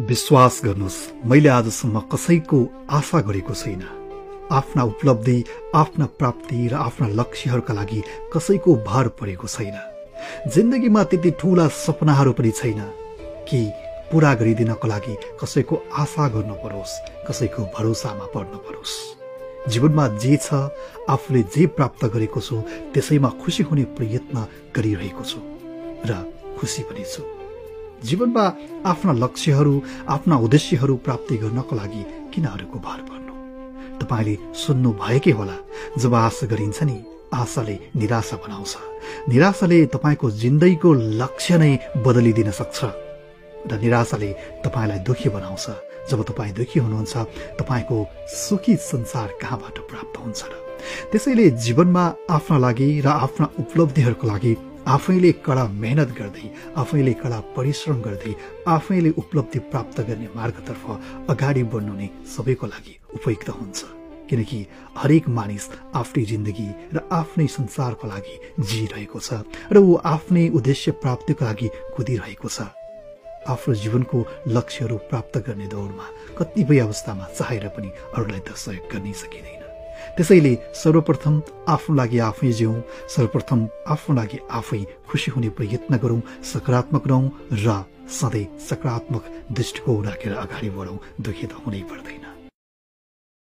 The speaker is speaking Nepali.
विश्वास गर्नुस्, मैले आजसम्म कसैको आशा गरेको छैन। आफ्ना उपलब्धि, आफ्ना प्राप्ति र आफ्ना लक्ष्यहरूका लागि कसैको भर परेको छैन। जिन्दगीमा त्यति ठूला सपनाहरू पनि छैन कि पूरा गरिदिनको लागि कसैको आशा गर्नु परोस्, कसैको भरोसामा पर्नु परोस्। जीवनमा जे छ, आफूले जे प्राप्त गरेको छु त्यसैमा खुसी हुने प्रयत्न गरिरहेको छु र खुसी पनि छु। जीवनमा आफ्ना लक्ष्यहरू, आफ्ना उद्देश्यहरू प्राप्ति गर्नको लागि किन अरूको भर पर्नु? तपाईले सुन्नु भएकै होला, जब आशा गरिन्छ नि, आशाले निराशा बनाउँछ। निराशाले तपाईको जिन्दगीको लक्ष्य नै बदलिदिन सक्छ र निराशाले तपाईलाई दुखी बनाउँछ। जब तपाईँ दुखी हुनुहुन्छ, तपाईको सुखी संसार कहाँबाट प्राप्त हुन्छ र? त्यसैले जीवनमा आफ्ना लागि र आफ्ना उपलब्धिहरूको लागि आफैले कडा मेहनत गर्दै, आफैले कडा परिश्रम गर्दै, आफैले उपलब्धि प्राप्त गर्ने मार्गतर्फ अगाडि बढ्नु नै सबैको लागि उपयुक्त हुन्छ। किनकि हरेक मानिस आफ्नै जिन्दगी र आफ्नै संसारको लागि जिइरहेको छ र ऊ आफ्नै उद्देश्य प्राप्तिको लागि कुदिरहेको छ। आफ्नो जीवनको लक्ष्यहरू प्राप्त गर्ने दौडमा कतिपय अवस्थामा चाहेर पनि अरूलाई त सहयोग गर्नै सकिँदैन। त्यसैले सर्वप्रथम आफ्नो लागि आफै जिउँ, सर्वप्रथम आफ्नो लागि आफै खुसी हुने प्रयत्न गरौँ, सकारात्मक रहौँ र सधैँ सकारात्मक दृष्टिकोण राखेर अगाडि बढौँ। दुखी त हुनै पर्दैन।